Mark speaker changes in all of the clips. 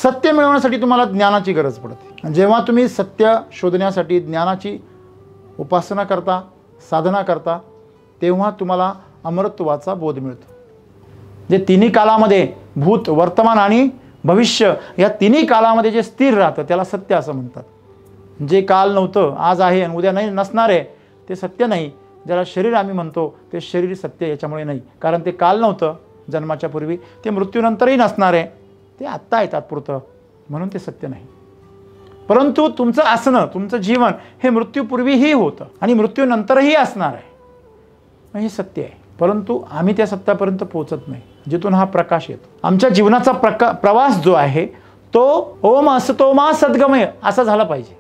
Speaker 1: सत्य मिळवण्यासाठी तुम्हाला ज्ञानाची गरज पडते। जेव्हा तुम्ही सत्य शोधण्यासाठी ज्ञानाची उपासना करता, साधना करता, तेव्हा तुम्हाला अमरत्वाचा बोध मिळतो। जे तिन्ही कालामध्ये भूत, वर्तमान आणि भविष्य या तिन्ही कालामध्ये जे स्थिर राहतं त्याला सत्य असं म्हणतात। जे काल नव्हतं, आज आहे आणि उद्या नाही नसणार आहे, ते सत्य नाही। ज्याला शरीर आम्ही म्हणतो ते शरीर सत्य याच्यामुळे नाही, कारण ते काल नव्हतं जन्माच्या पूर्वी, ते मृत्यूनंतरही नसणार आहे, ते आत्ता आहे तात्पुरतं, म्हणून ते सत्य नाही। परंतु तुमचं असणं, तुमचं जीवन हे मृत्यूपूर्वीही होतं आणि मृत्यूनंतरही असणार आहे, हे सत्य आहे। परंतु आम्ही त्या सत्यापर्यंत पोहोचत नाही, जिथून हा प्रकाश येतो। आमच्या जीवनाचा प्रवास जो आहे तो ओम असतो मा सद्गमय असा झाला पाहिजे।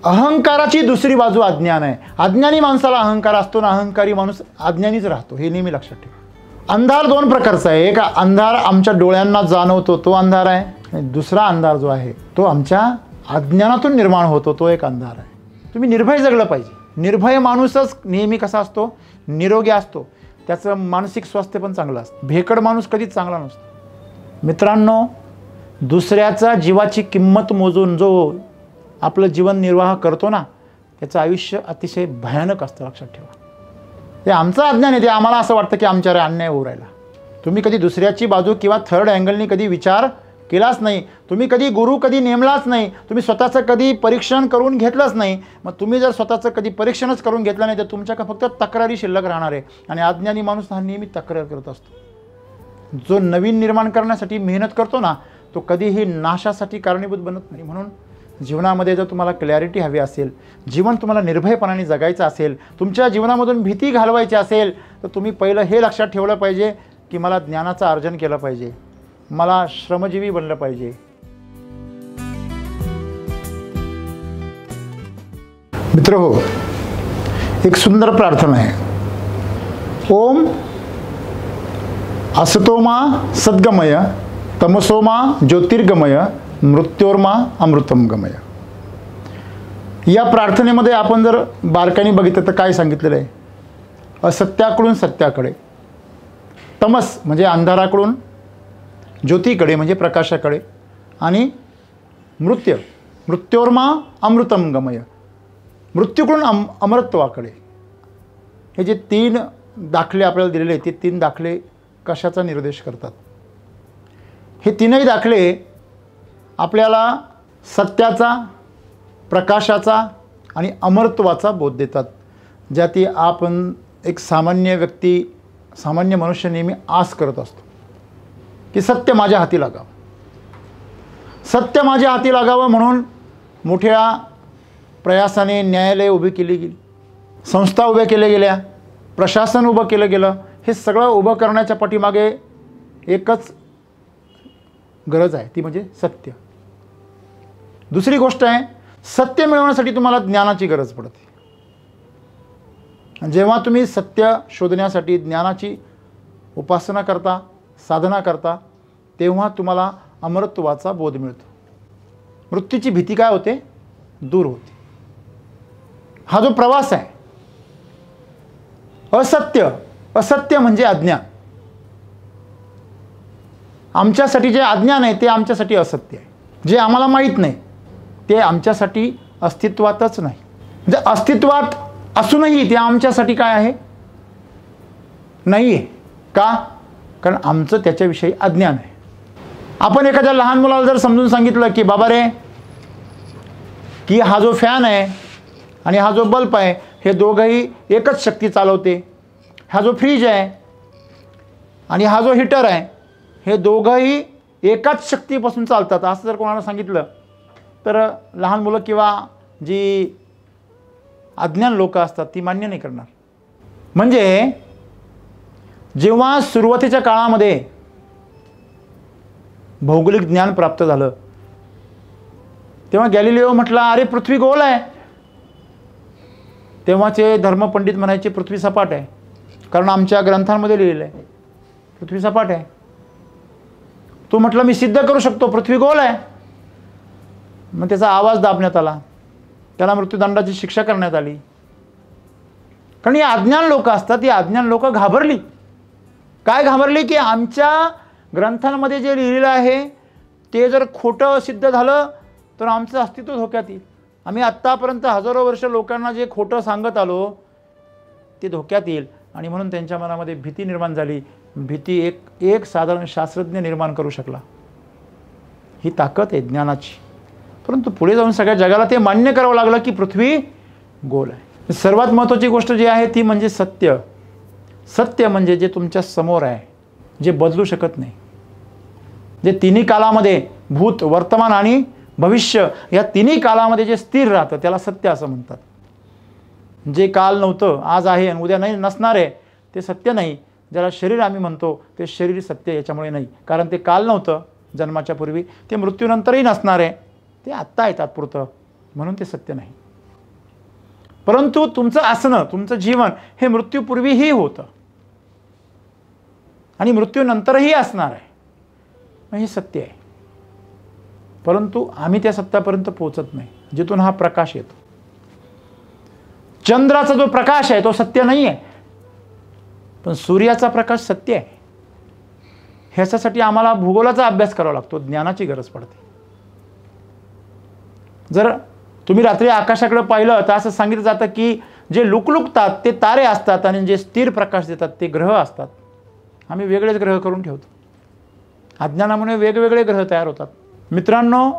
Speaker 1: अहंकाराची दुसरी बाजू अज्ञान आहे। अज्ञानी माणसाला अहंकार असतो ना, अहंकारी माणूस अज्ञानीच राहतो, हे नेहमी लक्षात ठेवा। अंधार दोन प्रकारचा आहे, एक अंधार आमच्या डोळ्यांना जाणवतो तो अंधार आहे, आणि दुसरा अंधार जो आहे तो आमच्या अज्ञानातून निर्माण होतो, तो एक अंधार आहे। तुम्ही निर्भय जगलं पाहिजे। निर्भय माणूसच नेहमी कसा असतो, निरोगी असतो, त्याचं मानसिक स्वास्थ्य पण चांगलं असतं। भेकड माणूस कधीच चांगला नसतो। मित्रांनो, दुसऱ्याचा जीवाची किंमत मोजून जो आपलं जीवन निर्वाह करतो ना, त्याचं आयुष्य अतिशय भयानक असतं, लक्षात ठेवा। ते आमचं अज्ञान आहे, ते आम्हाला असं वाटतं की आमच्यावर अन्याय होऊ राहिला। तुम्ही कधी दुसऱ्याची बाजू किंवा थर्ड अँगलनी कधी विचार केलाच नाही, तुम्ही कधी गुरु कधी नेमलाच नाही, तुम्ही स्वतःचं कधी परीक्षण करून घेतलंच नाही। मग तुम्ही जर स्वतःचं कधी परीक्षणच करून घेतलं नाही तर तुमच्याकडे फक्त तक्रारी शिल्लक राहणार आहे, आणि अज्ञानी माणूस हा नेहमी तक्रार करत असतो। जो नवीन निर्माण करण्यासाठी मेहनत करतो ना, तो कधीही नाशासाठी कारणीभूत बनत नाही। म्हणून जीवनामध्ये जर तुम्हाला क्लॅरिटी हवी असेल, जीवन तुम्हाला निर्भयपणाने जगायचं असेल, तुमच्या जीवनामधून भीती घालवायची असेल, तर तुम्ही पहिलं हे लक्षात ठेवलं पाहिजे की मला ज्ञानाचं अर्जन केलं पाहिजे, मला श्रमजीवी बनलं पाहिजे। मित्र हो, एक सुंदर प्रार्थना आहे। ओम असतोमा सद्गमय तमसोमा ज्योतिर्गमय मृत्योर्मा अमृतम गमय। या प्रार्थनेमध्ये आपण जर बारकाईने बघितलं तर काय सांगितलेलं आहे? असत्याकडून सत्याकडे, तमस म्हणजे अंधाराकडून ज्योतीकडे म्हणजे प्रकाशाकडे, आणि मृत्योर्मा अमृतम गमय, मृत्यूकडून अमरत्वाकडे। हे जे तीन दाखले आपल्याला दिलेले आहेत, ते तीन दाखले कशाचा निर्देश करतात? हे तीनही दाखले आपल्याला सत्याचा, प्रकाशाचा आणि अमरत्वाचा बोध देतात, ज्यात आपण एक सामान्य व्यक्ती, सामान्य मनुष्य नेहमी आस करत असतो की सत्य माझ्या हाती लागावं, सत्य माझ्या हाती लागावं। म्हणून मोठ्या प्रयासाने न्यायालय उभी केली गेली, संस्था उभ्या केल्या गेल्या, प्रशासन उभं केलं गेलं। हे सगळं उभं करण्याच्या पाठीमागे एकच गरज आहे, ती म्हणजे सत्य। दुसरी गोष्ट आहे, सत्य मिळवण्यासाठी तुम्हाला ज्ञानाची गरज पडते। जेव्हा तुम्ही सत्य शोधण्यासाठी ज्ञानाची उपासना करता, साधना करता, तेव्हा तुम्हाला अमरत्वाचा बोध मिळतो। मृत्यूची भीती काय होते? दूर होते। हा जो प्रवास आहे, असत्य म्हणजे अज्ञान। आमच्यासाठी जे अज्ञान आहे ते आमच्यासाठी असत्य आहे, जे आम्हाला माहीत नाही ते आमच्यासाठी अस्तित्वातच नाही, म्हणजे अस्तित्वात असूनही ते आमच्यासाठी काय आहे? नाही आहे। का? कारण आमचं त्याच्याविषयी अज्ञान आहे। आपण एखाद्या लहान मुलाला जर समजून सांगितलं की बाबा रे, की हा जो फॅन आहे आणि हा जो बल्ब आहे हे दोघंही एकच शक्ती चालवते, हा जो फ्रीज आहे आणि हा जो हीटर आहे हे दोघंही एकाच शक्तीपासून चालतात, असं जर कोणाला सांगितलं तर लहान मुलं किंवा जी अज्ञान लोक असतात ती मान्य नाही करणार। म्हणजे जेव्हा सुरुवातीच्या काळामध्ये भौगोलिक ज्ञान प्राप्त झालं तेव्हा गॅलिलिओ म्हटला अरे पृथ्वी गोल आहे। तेव्हाचे धर्मपंडित म्हणायचे पृथ्वी सपाट आहे, कारण आमच्या ग्रंथांमध्ये लिहिलेलं आहे पृथ्वी सपाट आहे। तो म्हटला मी सिद्ध करू शकतो पृथ्वी गोल आहे। मग त्याचा आवाज दाबण्यात आला, त्याला मृत्यूदंडाची शिक्षा करण्यात आली। कारण ही अज्ञान लोक असतात, ही अज्ञान लोक घाबरली। काय घाबरली? की आमच्या ग्रंथांमध्ये जे लिहिलेलं आहे ते जर खोटं सिद्ध झालं तर आमचं अस्तित्व धोक्यात येईल. आम्ही आत्तापर्यंत हजारो वर्ष लोकांना जे खोटं सांगत आलो ते धोक्यात येईल. आणि म्हणून त्यांच्या मनामध्ये भीती निर्माण झाली. भीती एक साधारण शास्त्रज्ञ निर्माण करू शकला. ही ताकद आहे ज्ञानाची. परंतु पुढे जाऊन सगळ्या जगाला ते मान्य करावं लागलं की पृथ्वी गोल आहे. सर्वात महत्त्वाची गोष्ट जी आहे ती म्हणजे सत्य. सत्य म्हणजे जे तुमच्या समोर आहे, जे बदलू शकत नाही, जे तिन्ही कालामध्ये भूत, वर्तमान आणि भविष्य या तिन्ही कालामध्ये जे स्थिर राहतं त्याला सत्य असं म्हणतात. जे काल नव्हतं, आज आहे आणि उद्या नाही नसणार आहे ते सत्य नाही. ज्याला शरीर आम्ही म्हणतो ते शरीर सत्य याच्यामुळे नाही, कारण ते काल नव्हतं जन्माच्या पूर्वी, ते मृत्यूनंतरही नसणार आहे, ते आत्ता आहे तात्पुरतं, म्हणून ते सत्य नाही. परंतु तुमचं असणं, तुमचं जीवन हे मृत्यूपूर्वीही होतं आणि मृत्यूनंतरही असणार आहे, हे सत्य आहे. परंतु आम्ही त्या सत्यापर्यंत पोहोचत नाही जिथून हा प्रकाश येतो. चंद्राचा जो प्रकाश आहे तो सत्य नाही आहे, पण सूर्याचा प्रकाश सत्य आहे. ह्याच्यासाठी आम्हाला भूगोलाचा अभ्यास करावा लागतो, ज्ञानाची गरज पडते. जर तुम्ही रात्री आकाशाकडे पाहिलं तर असं सांगितलं जातं की जे लुकलुकतात ते तारे असतात आणि जे स्थिर प्रकाश देतात ते ग्रह असतात. आम्ही वेगळेच ग्रह करून ठेवतो. अज्ञानामुळे वेगवेगळे ग्रह तयार होतात. मित्रांनो,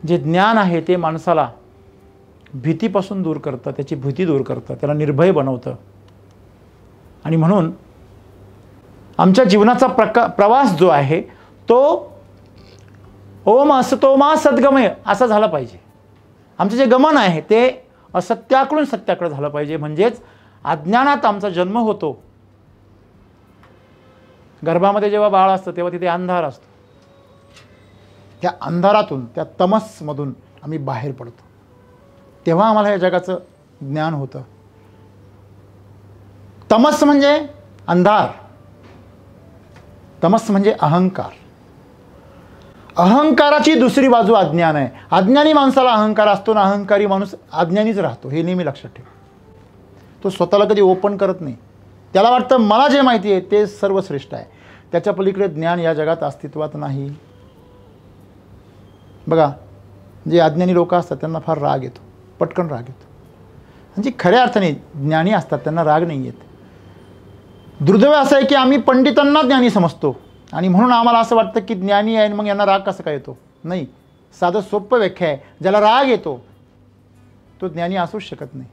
Speaker 1: जे ज्ञान आहे ते माणसाला भीतीपासून दूर करतं, त्याची भीती दूर करतं, त्याला निर्भय बनवतं. आणि म्हणून आमच्या जीवनाचा प्रवास जो आहे तो ओम असतो मा सद्गमय असा झाला पाहिजे. आमचं जे गमन आहे ते असत्याकडून सत्याकडे झालं पाहिजे. म्हणजेच अज्ञानात आमचा जन्म होतो. गर्भामध्ये जेव्हा बाळ असतं तेव्हा तिथे अंधार असतो. त्या अंधारातून, त्या तमसमधून आम्ही बाहेर पडतो, तेव्हा आम्हाला या जगाचं ज्ञान होतं. तमस म्हणजे अंधार, तमस म्हणजे अहंकार. अहंकाराची दुसरी बाजू अज्ञान आहे. अज्ञानी माणसाला अहंकार असतो ना, अहंकारी माणूस अज्ञानीच राहतो, हे नेहमी लक्षात ठेव. तो स्वतःला कधी ओपन करत नाही. त्याला वाटतं मला जे माहिती आहे ते सर्वश्रेष्ठ आहे, त्याच्या पलीकडे ज्ञान या जगात अस्तित्वात नाही. बघा, जे अज्ञानी लोक असतात त्यांना फार राग येतो, पटकन राग येतो. म्हणजे खऱ्या अर्थाने ज्ञानी असतात त्यांना राग नाही येत. दुर्दैव असं आहे की आम्ही पंडितांना ज्ञानी समजतो आणि म्हणून आम्हाला असं वाटतं की ज्ञानी आहे मग यांना राग कसा काय येतो. नाही, साधं सोपं व्याख्या आहे. ज्याला राग येतो तो ज्ञानी असूच शकत नाही.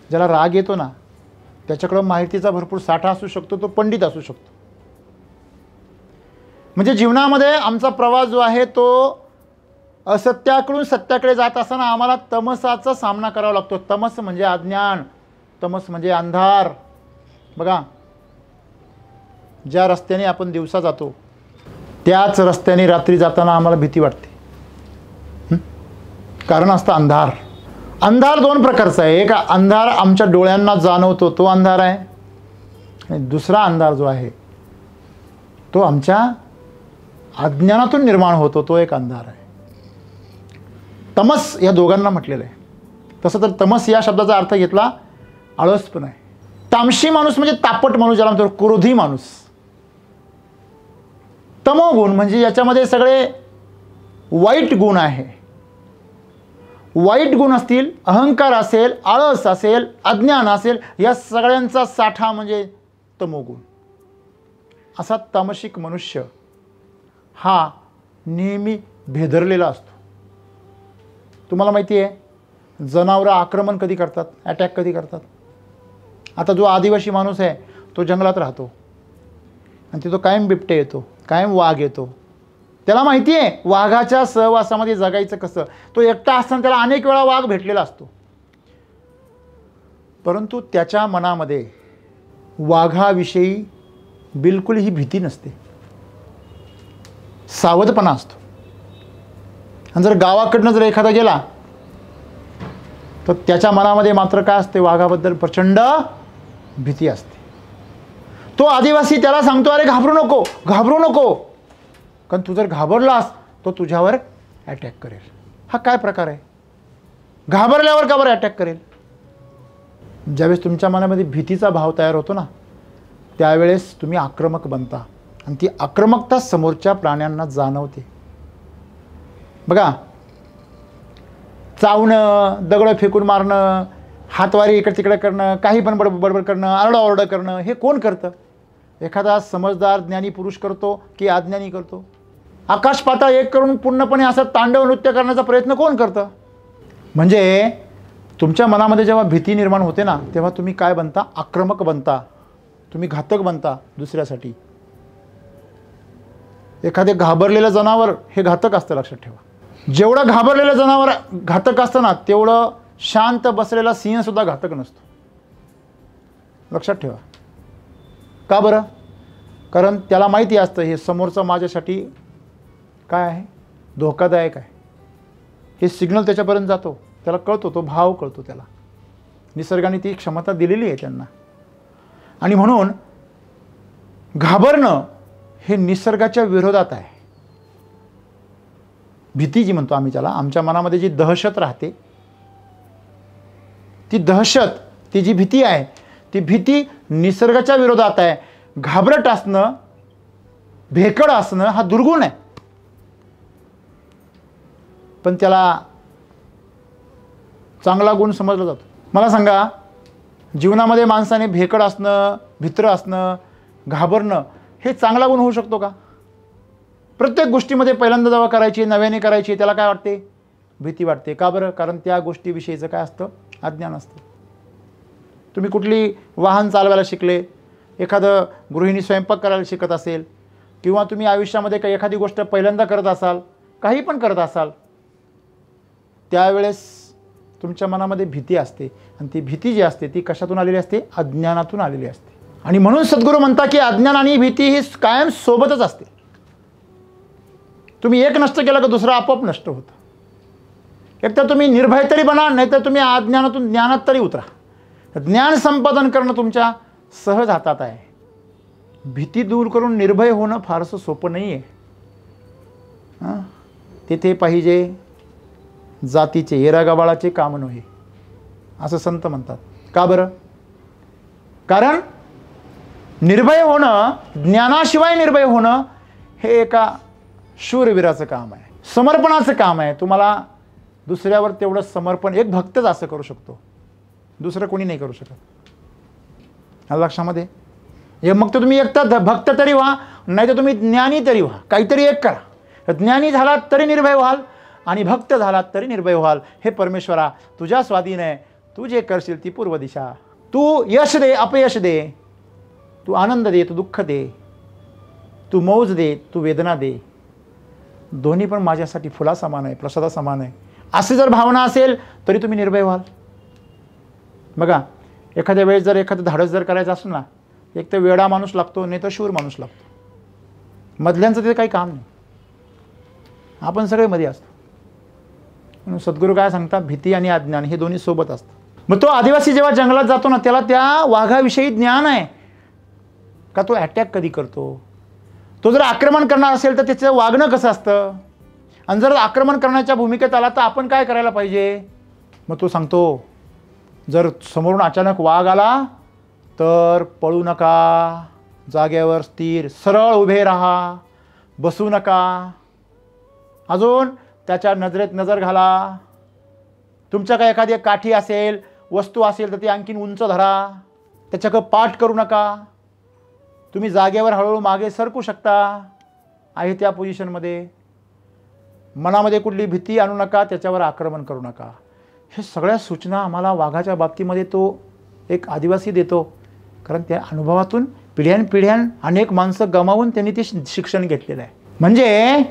Speaker 1: ज्याला राग येतो ना त्याच्याकडं माहितीचा भरपूर साठा असू शकतो, तो पंडित असू शकतो. म्हणजे जीवनामध्ये आमचा प्रवास जो आहे तो असत्याकडून सत्याकडे जात असताना आम्हाला तमसाचा सामना करावा लागतो. तमस म्हणजे अज्ञान, तमस म्हणजे अंधार. बघा, ज्या रस्त्याने आपण दिवसा जातो त्याच रस्त्याने रात्री जाताना आम्हाला भीती वाटते. कारण असतं अंधार. अंधार दोन प्रकारचा आहे. एक अंधार आमच्या डोळ्यांना जाणवतो तो अंधार आहे, आणि दुसरा अंधार जो आहे तो आमच्या अज्ञानातून निर्माण होतो, तो एक अंधार आहे. तमस या दोघांना म्हटलेलं आहे. तसं तर तमस या शब्दाचा अर्थ घेतला आळसपण आहे. तामशी माणूस म्हणजे तापट माणूस, ज्याला म्हणतो क्रोधी माणूस. तमोगुण म्हणजे याच्यामध्ये सगळे वाईट गुण आहे. वाईट गुण असतील, अहंकार असेल, आळस असेल, अज्ञान असेल, या सगळ्यांचा साठा म्हणजे तमोगुण. असा तामसिक मनुष्य हा नेहमी भेदरलेला असतो. तुम्हाला माहिती आहे जनावरं आक्रमण कधी करतात, अटॅक कधी करतात. आता जो आदिवासी माणूस आहे तो जंगलात राहतो आणि तिथं कायम बिबटे येतो, कायम वाघ येतो. त्याला माहिती आहे वाघाच्या सहवासामध्ये जगायचं कसं. तो एकटा असताना त्याला अनेक वेळा वाघ भेटलेला असतो, परंतु त्याच्या मनामध्ये वाघाविषयी बिलकुलही भीती नसते, सावधपणा असतो. आणि जर गावाकडनं जर एखादा गेला तर त्याच्या मनामध्ये मात्र काय असते, वाघाबद्दल प्रचंड भीती असते. तो आदिवासी त्याला सांगतो, अरे घाबरू नको, घाबरू नको, कारण तू जर घाबरलास तो तुझ्यावर अटॅक करेल. हा काय प्रकार आहे? घाबरल्यावर का बरं अटॅक करेल? ज्यावेळेस तुमच्या मनामध्ये भीतीचा भाव तयार होतो ना त्यावेळेस तुम्ही आक्रमक बनता आणि ती आक्रमकता समोरच्या प्राण्यांना जाणवते. बघा, चावणं, दगड फेकून मारणं, हातवारी इकडे तिकडे करणं, काही पण बडबड करणं, आरडाओरडा करणं, हे कोण करतं? एखादा समजदार ज्ञानी पुरुष करतो की अज्ञानी करतो? आकाश पाताळ एक करून पूर्णपणे असं तांडव नृत्य करण्याचा प्रयत्न कोण करतं? म्हणजे तुमच्या मनामध्ये जेव्हा भीती निर्माण होते ना, तेव्हा तुम्ही काय बनता? आक्रमक बनता, तुम्ही घातक बनता दुसऱ्यासाठी. एखादे घाबरलेलं जनावर हे घातक असतं, लक्षात ठेवा. जेवढं घाबरलेलं जनावर घातक असतं ना, तेवढं शांत बसलेला सिंहसुद्धा घातक नसतो, लक्षात ठेवा. का बरं? कारण त्याला माहिती असतं हे समोरचं माझ्यासाठी काय आहे, धोकादायक आहे. हे सिग्नल त्याच्यापर्यंत जातो, त्याला कळतो, तो भाव कळतो त्याला. निसर्गाने ती क्षमता दिलेली आहे त्यांना. आणि म्हणून घाबरणं हे निसर्गाच्या विरोधात आहे. भीती जी म्हणतो आम्ही त्याला, आमच्या मनामध्ये जी दहशत राहते, ती दहशत, ती जी भीती आहे, ती भीती निसर्गाच्या विरोधात आहे. घाबरट असणं, भेकड असणं हा दुर्गुण आहे. पण त्याला चांगला गुण समजला जातो. मला सांगा, जीवनामध्ये माणसाने भेकड असणं, भित्र असणं, घाबरणं हे चांगला गुण होऊ शकतो का? प्रत्येक गोष्टीमध्ये पहिल्यांदा जेव्हा करायची, नव्याने करायची, त्याला काय वाटते? भीती वाटते. का बरं? कारण त्या गोष्टीविषयीचं काय असतं? अज्ञान असतं. तुम्ही कुठली वाहन चालवायला शिकले, एखादं गृहिणी स्वयंपाक करायला शिकत असेल, किंवा तुम्ही आयुष्यामध्ये काही एखादी गोष्ट पहिल्यांदा करत असाल, काही पण करत असाल, त्यावेळेस तुमच्या मनामध्ये भीती असते. आणि ती भीती जी असते ती कशातून आलेली असते? अज्ञानातून आलेली असते. आणि म्हणून सद्गुरू म्हणतात की अज्ञान आणि भीती ही कायम सोबतच असते. तुम्ही एक नष्ट केलं का दुसरं आपोआप नष्ट होतं. एक तर तुम्ही निर्भय तरी बना, नाही तर तुम्ही अज्ञानातून ज्ञानात तरी उतरा. ज्ञान संपादन करणं तुमच्या सहज हातात आहे. भीती दूर करून निर्भय होणं फारसं सोपं नाही आहे. तेथे पाहिजे जातीचे येरागाबाळाचे काम नव्हे, असं संत म्हणतात. का बरं? कारण निर्भय होणं, ज्ञानाशिवाय निर्भय होणं हे एका शूरवीराचं काम आहे, समर्पणाचं काम आहे. तुम्हाला दुसऱ्यावर तेवढं समर्पण एक भक्तच असं करू शकतो, दुसरं कोणी नाही करू शकत. लक्षामध्ये हे मग तर तुम्ही एकटा भक्त तरी व्हा, नाही तर तुम्ही ज्ञानी तरी व्हा, काहीतरी एक करा. ज्ञानी झालात तरी निर्भय व्हाल आणि भक्त झालात तरी निर्भय व्हाल. हे परमेश्वरा, तुझ्या स्वाधीन आहे. तू जे करशील ती पूर्व दिशा. तू यश दे, अपयश दे, तू आनंद दे, तू दुःख दे, तू मौज दे, तू वेदना दे. दोन्ही पण माझ्यासाठी फुला समान आहे, प्रसादा समान आहे. अशी जर भावना असेल तरी तुम्ही निर्भय व्हाल. बघा, एखाद्या वेळेस जर एखादं धाडस जर करायचं असेल ना, एक तर वेडा माणूस लागतो, नाही तर शूर माणूस लागतो. मधल्यांचं ते काही काम नाही. आपण सगळे मध्ये असतो. म्हणून सद्गुरू काय सांगतात? भीती आणि अज्ञान हे दोन्ही सोबत असतं. मग तो आदिवासी जेव्हा जंगलात जातो ना, त्याला त्या वाघाविषयी ज्ञान आहे का तो अटॅक कधी करतो. तो जर आक्रमण करणार असेल तर त्याचं वागणं कसं असतं, आणि जर आक्रमण करण्याच्या भूमिकेत आला तर आपण काय करायला पाहिजे. मग तो सांगतो, जर समोरून अचानक वाघ आला तर पळू नका, जागेवर स्थिर सरळ उभे राहा, बसू नका. अजून त्याच्या नजरेत नजर घाला. तुमच्या काय एखादी काठी असेल, वस्तू असेल तर ती आणखीन उंच धरा. त्याच्याकडं पाठ करू नका. तुम्ही जागेवर हळूहळू मागे सरकू शकता आहे त्या पोझिशनमध्ये. मनामध्ये कुठली भीती आणू नका, त्याच्यावर आक्रमण करू नका. हे सगळ्या सूचना आम्हाला वाघाच्या बाबतीमध्ये तो एक आदिवासी देतो. कारण त्या अनुभवातून पिढ्यानपिढ्यान अनेक माणसं गमावून त्यांनी ते शिक्षण घेतलेलं आहे. म्हणजे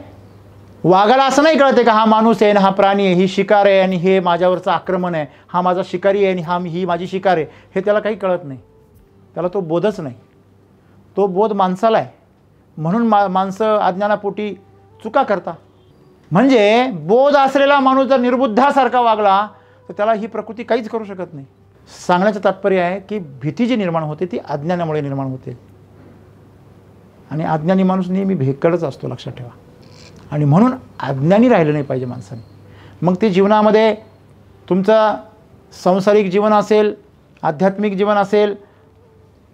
Speaker 1: वाघाला असं नाही कळते का हा माणूस आहे, हा प्राणी आहे, ही शिकार आहे आणि हे माझ्यावरचं आक्रमण आहे, हा माझा शिकारी आहे आणि ही माझी शिकार आहे, हे त्याला काही कळत नाही. त्याला तो बोधच नाही. तो बोध माणसाला आहे. म्हणून माणसं अज्ञानापोटी चुका करता. म्हणजे बोध असलेला माणूस जर निर्बुद्धासारखा वागला तर त्याला ही प्रकृती काहीच करू शकत नाही. सांगण्याचं तात्पर्य आहे की भीती जी निर्माण होते ती अज्ञानामुळे निर्माण होते. आणि अज्ञानी माणूस नेहमी भेकडच असतो, लक्षात ठेवा. आणि म्हणून अज्ञानी राहिलं नाही पाहिजे माणसाने. मग ते जीवनामध्ये तुमचं सांसारिक जीवन असेल, आध्यात्मिक जीवन असेल,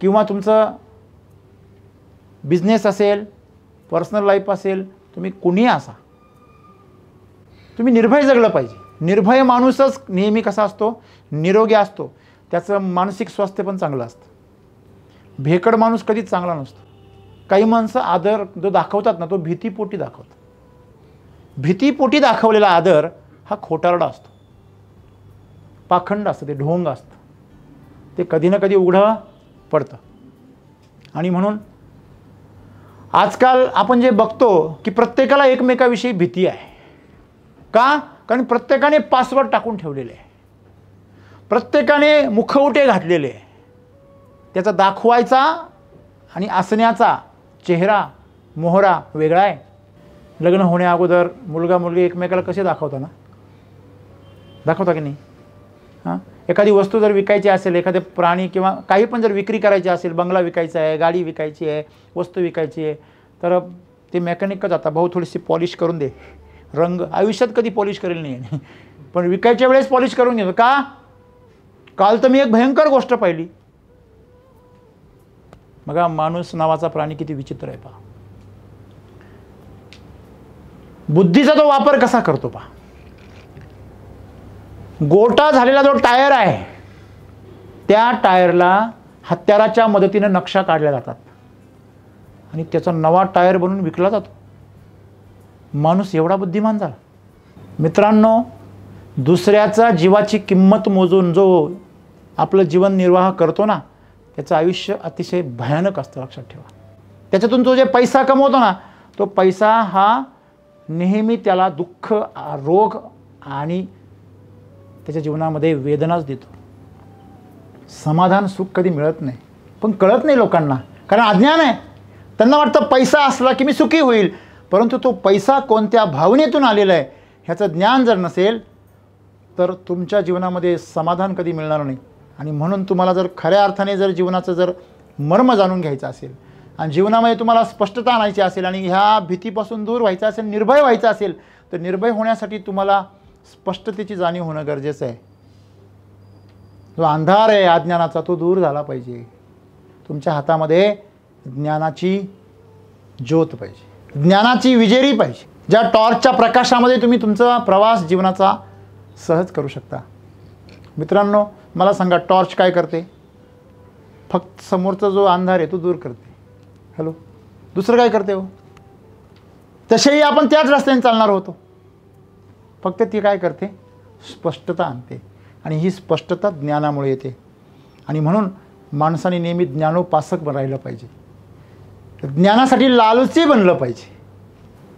Speaker 1: किंवा तुमचं बिझनेस असेल, पर्सनल लाईफ असेल, तुम्ही कुणीही असा, तुम्ही निर्भय जगलं पाहिजे. निर्भय माणूसच नेहमी कसा असतो, निरोगी असतो, त्याचं मानसिक स्वास्थ्य पण चांगलं असतं. भेकड माणूस कधीच चांगला नसतो. काही माणसं आदर जो दाखवतात ना, तो भीतीपोटी दाखवतात. भीतीपोटी दाखवलेला आदर हा खोटारडा असतो, पाखंड असतं, ते ढोंग असतं, ते कधी ना कधी उघडं पडतं. आणि म्हणून आजकाल आपण जे बघतो की प्रत्येकाला एकमेकाविषयी भीती आहे. का? कारण प्रत्येकाने पासवर्ड टाकून ठेवलेले आहे, प्रत्येकाने मुखवटे घातलेले आहे. त्याचा दाखवायचा आणि असण्याचा चेहरा मोहरा वेगळा आहे. लग्न होण्या अगोदर मुलगा मुलगी एकमेकाला कसे दाखवता ना, दाखवता की नाही? हां, एखादी वस्तू जर विकायची असेल, एखादे प्राणी किंवा काही पण जर विक्री करायची असेल, बंगला विकायचा आहे, गाडी विकायची आहे, वस्तू विकायची आहे, तर ते मेकॅनिकच जाता, भाऊ थोडीशी पॉलिश करून दे. रंग आयुष्यात कधी पॉलिश करेल नाही, पण विकायच्या वेळेस पॉलिश करून घेतो. का? काल तर मी एक भयंकर गोष्ट पाहिली. बघा, माणूस नावाचा प्राणी किती विचित्र आहे पहा. बुद्धीचा तो वापर कसा करतो पहा. गोटा झालेला जो टायर आहे, त्या टायरला हत्याराच्या मदतीने नक्षा काढल्या जातात आणि त्याचा नवा टायर बनवून विकला जातो. माणूस एवढा बुद्धिमान झाला. मित्रांनो, दुसऱ्याचा जीवाची किंमत मोजून जो आपलं जीवन निर्वाह करतो ना, त्याचं आयुष्य अतिशय भयानक असतं, लक्षात ठेवा. त्याच्यातून तो जे पैसा कमवतो ना, तो पैसा हा नेहमी त्याला दुःख, रोग आणि त्याच्या जीवनामध्ये वेदनाच देतो. समाधान, सुख कधी मिळत नाही. पण कळत नाही लोकांना, कारण अज्ञान आहे. त्यांना वाटतं पैसा असला की मी सुखी होईल, परंतु तो पैसा कोणत्या भावनेतून आलेला आहे ह्याचं ज्ञान जर नसेल तर तुमच्या जीवनामध्ये समाधान कधी मिळणार नाही. आणि म्हणून तुम्हाला जर खऱ्या अर्थाने जर जीवनाचं जर मर्म जाणून घ्यायचं असेल आणि जीवनामध्ये तुम्हाला स्पष्टता आणायची असेल आणि ह्या भीतीपासून दूर व्हायचं असेल, निर्भय व्हायचं असेल, तर निर्भय होण्यासाठी तुम्हाला स्पष्टतेची जाणीव होणं गरजेचं आहे. जो अंधार आहे अज्ञानाचा, तो दूर झाला पाहिजे. तुमच्या हातामध्ये ज्ञानाची ज्योत पाहिजे, ज्ञानाची विजेरी पाहिजे, ज्या टॉर्चच्या प्रकाशामध्ये तुम्ही तुमचा प्रवास जीवनाचा सहज करू शकता. मित्रांनो, मला सांगा, टॉर्च काय करते? फक्त समोरचा जो अंधार आहे तो दूर करते. हॅलो, दुसरं काय करते हो? तसेही आपण त्याच रस्त्याने चालणार होतो, फक्त ती काय करते? स्पष्टता आणते. आणि ही स्पष्टता ज्ञानामुळे येते. आणि म्हणून माणसाने नेहमी ज्ञानोपासक राहिलं पाहिजे, ज्ञानासाठी लालची बनलं पाहिजे.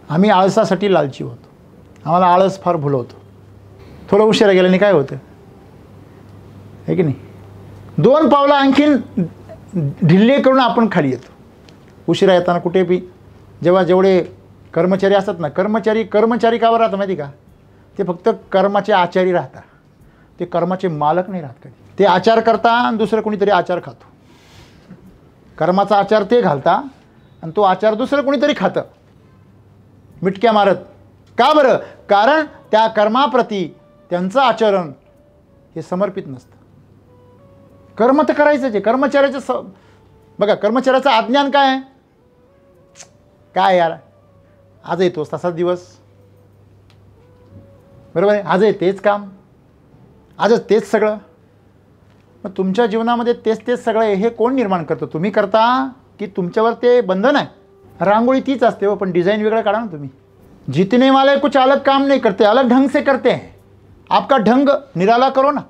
Speaker 1: आम्ही आळसासाठी लालची होतो, आम्हाला आळस फार भुलवतो. थोडं उशिरा गेल्याने काय होतं आहे की नाही? 2 पावलं आणखीन ढिल्ले करून आपण खाली येतो. उशिरा येताना कुठे बी जेव्हा जेवढे कर्मचारी असतात ना, कर्मचारी का बरं राहतात माहिती का? ते फक्त कर्माचे आचारी राहतात, ते कर्माचे मालक नाही राहत कधी. ते आचार करता आणि दुसरं कोणीतरी आचार खातो. कर्माचा आचार ते घालता आणि तो आचार दुसरं कोणीतरी खातं मिटक्या मारत. का बरं? कारण त्या कर्माप्रती त्यांचं आचरण हे समर्पित नसतं. कर्म तर करायचंच आहे. कर्मचाऱ्याचं बघा, कर्मचाऱ्याचं अज्ञान काय आहे? काय यार, आज येतोस तसाच दिवस, बरोबर आहे, आज आहे तेच काम, आजच तेच सगळं. मग तुमच्या जीवनामध्ये तेच सगळं हे कोण निर्माण करतं? तुम्ही करता की तुमच्यावर ते बंधन आहे? रांगोळी तीच असते हो, पण डिज़ाइन वेगळं काढा ना तुम्ही. जीतने वाले कुछ अलग काम नहीं करते, अलग ढंग से करते हैं. आपका ढंग निराला करो ना.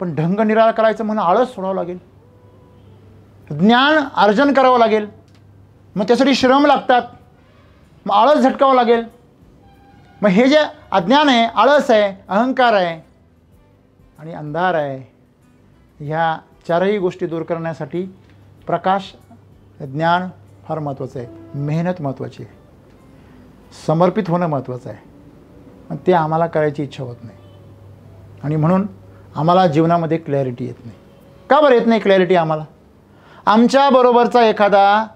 Speaker 1: पण ढंग निराला करायचं म्हणून आळस सोडावं लागेल, ज्ञान अर्जन करावं लागेल, मग त्यासाठी श्रम लागतात, मग आळस झटकावं लागेल. मग हे जे अज्ञान आहे, आळस आहे, अहंकार आहे आणि अंधार आहे, ह्या चारही गोष्टी दूर करण्यासाठी प्रकाश, ज्ञान फार महत्त्वाचं आहे. मेहनत महत्त्वाची आहे, समर्पित होणं महत्त्वाचं आहे. पण ते आम्हाला करायची इच्छा होत नाही. आणि म्हणून आम्हाला जीवनामध्ये क्लॅरिटी येत नाही. का बरं येत नाही क्लॅरिटी आम्हाला? आमच्याबरोबरचा एखादा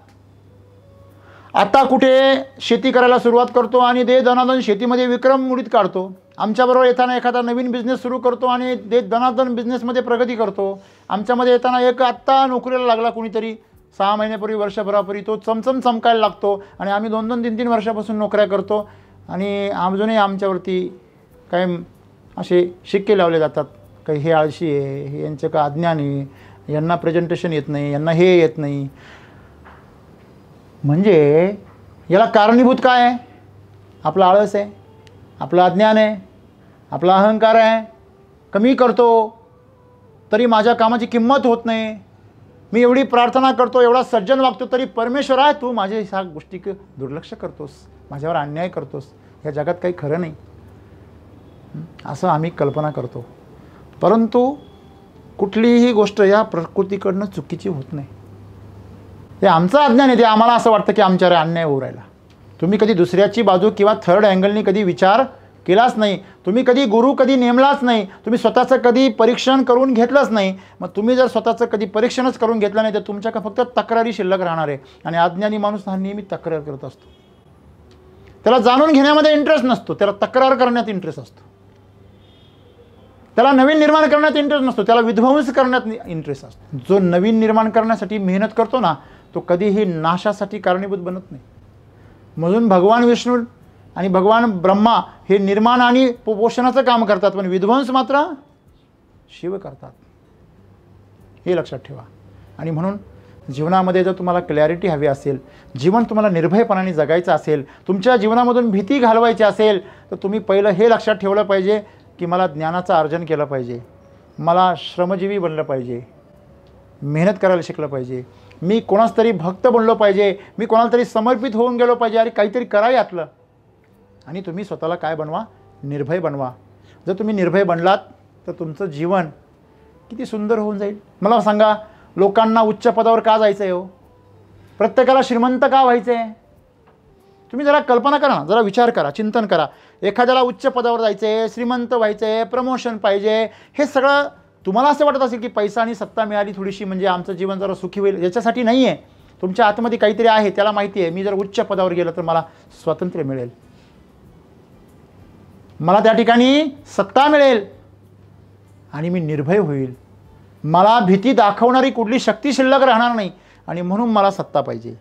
Speaker 1: आता कुठे शेती करायला सुरुवात करतो आणि दे दनादन शेतीमध्ये विक्रम मुडीत काढतो. आमच्याबरोबर येताना एखादा नवीन बिझनेस सुरू करतो आणि दे दनादन बिझनेसमध्ये प्रगती करतो. आमच्यामध्ये येताना एक आत्ता नोकरीला लागला कोणीतरी, 6 महिन्यापूर्वी वर्षभरापूर्वी तो चमचम चमकायला लागतो आणि आम्ही 2-2 3-3 वर्षापासून नोकऱ्या करतो आणि अजूनही आमच्यावरती काही असे शिक्के लावले जातात, काही हे आळशी आहे, हे यांचं का अज्ञान आहे, यांना प्रेझेंटेशन येत नाही, यांना हे येत नाही. म्हणजे याला कारणीभूत काय आहे? आपला आळस आहे, आपलं अज्ञान आहे, आपला अहंकार आहे. कमी करतो तरी माझ्या कामाची किंमत होत नाही. मी एवढी प्रार्थना करतो, एवढा सज्जन वागतो, तरी परमेश्वर आहे तू माझ्या ह्या गोष्टी दुर्लक्ष करतोस, माझ्यावर अन्याय करतोस, ह्या जगात काही खरं नाही, असं आम्ही कल्पना करतो. परंतु कुठलीही गोष्ट या प्रकृतीकडनं चुकीची होत नाही. हे आमचं अज्ञान आहे, ते आम्हाला असं वाटतं की आमच्यावर अन्याय होऊ राहिला. तुम्ही कधी दुसऱ्याची बाजू किंवा थर्ड अँगलनी कधी विचार केलाच नाही. तुम्ही कधी गुरु कधी नेमलाच नाही. तुम्ही स्वतःचं कधी परीक्षण करून घेतलंच नाही. मग तुम्ही जर स्वतःचं कधी परीक्षणच करून घेतलं नाही तर तुमच्याकडे फक्त तक्रारी शिल्लक राहणार आहे. आणि अज्ञानी माणूस हा नेहमी तक्रार करत असतो. त्याला जाणून घेण्यामध्ये इंटरेस्ट नसतो, त्याला तक्रार करण्यात इंटरेस्ट असतो. त्याला नवीन निर्माण करण्यात इंटरेस्ट नसतो, त्याला विध्वंस करण्यात इंटरेस्ट असतो. जो नवीन निर्माण करण्यासाठी मेहनत करतो ना, तो कधीही नाशासाठी कारणीभूत बनत नाही. म्हणून भगवान विष्णू आणि भगवान ब्रह्मा हे निर्माण आणि पोषणाचं काम करतात, पण विध्वंस मात्र शिव करतात. हे लक्षात ठेवा. आणि म्हणून जीवनामध्ये जर तुम्हाला क्लॅरिटी हवी असेल, जीवन तुम्हाला निर्भयपणाने जगायचं असेल, तुमच्या जीवनामधून भीती घालवायची असेल, तर तुम्ही पहिलं हे लक्षात ठेवलं पाहिजे की मला ज्ञानाचं अर्जन केलं पाहिजे, मला श्रमजीवी बनलं पाहिजे, मेहनत करायला शिकलं पाहिजे, मी कोणाच तरी भक्त बनलो पाहिजे, मी कोणाला तरी समर्पित होऊन गेलो पाहिजे, अरे काहीतरी करा यातलं. आणि तुम्ही स्वतःला काय बनवा? निर्भय बनवा. जर तुम्ही निर्भय बनलात तर तुमचं जीवन किती सुंदर होऊन जाईल. मला सांगा, लोकांना उच्च पदावर का जायचं आहे हो? प्रत्येकाला श्रीमंत का व्हायचं आहे? तुम्ही जरा कल्पना करा ना, जरा विचार करा, चिंतन करा. एखाद्याला उच्च पदावर जायचं आहे, श्रीमंत व्हायचं आहे, प्रमोशन पाहिजे, हे सगळं तुम्हाला असं वाटत असेल की पैसा आणि सत्ता मिळाली थोडीशी म्हणजे आमचं जीवन जरा सुखी होईल. याच्यासाठी नाही आहे. तुमच्या आतमध्ये काहीतरी आहे, त्याला माहिती आहे मी जर उच्च पदावर गेलो तर मला स्वातंत्र्य मिळेल, मला त्या ठिकाणी सत्ता मिळेल आणि मी निर्भय होईल, मला भीती दाखवणारी कुठली शक्ती शिल्लक राहणार नाही आणि म्हणून मला सत्ता पाहिजे.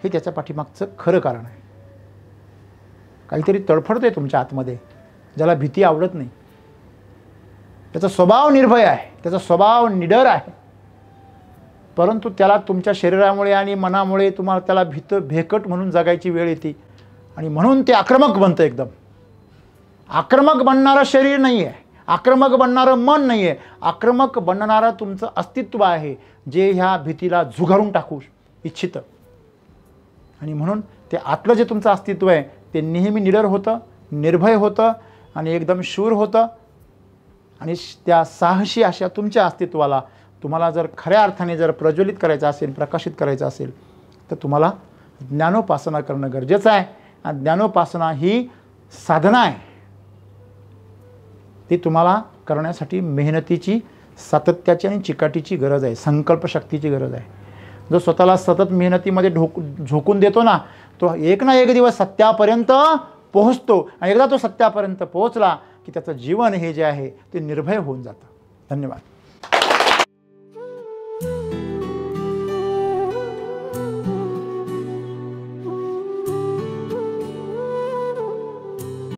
Speaker 1: हे त्याच्या पाठीमागचं खरं कारण आहे. काहीतरी तडफडतंय तुमच्या आतमध्ये, ज्याला भीती आवडत नाही, त्याचा स्वभाव निर्भय आहे, त्याचा स्वभाव निडर आहे, परंतु त्याला तुमच्या शरीरामुळे आणि मनामुळे तुम्हाला त्याला भेकट म्हणून जगायची वेळ येते आणि म्हणून ते आक्रमक बनतं. एकदम आक्रमक बनणारं शरीर नाही आहे, आक्रमक बनणारं मन नाही आहे, आक्रमक बनणारं तुमचं अस्तित्व आहे जे ह्या भीतीला झुगारून टाकू इच्छितं. आणि म्हणून ते आतलं जे तुमचं अस्तित्व आहे ते नेहमी निडर होतं, निर्भय होतं आणि एकदम शूर होतं. आणि त्या साहसी अशा तुमच्या अस्तित्वाला तुम्हाला जर खऱ्या अर्थाने जर प्रज्वलित करायचं असेल, प्रकाशित करायचं असेल तर तुम्हाला ज्ञानोपासना करणं गरजेचं आहे. आणि ज्ञानोपासना ही साधना आहे, ती तुम्हाला करण्यासाठी मेहनतीची, सातत्याची आणि चिकाटीची गरज आहे, संकल्पशक्तीची गरज आहे. जो स्वतःला सतत मेहनतीमध्ये झोकून देतो ना, तो एक ना एक दिवस सत्यापर्यंत पोहोचतो. आणि एकदा तो सत्यापर्यंत पोहोचला की त्याचं जीवन हे जे आहे ते निर्भय होऊन जातं. धन्यवाद.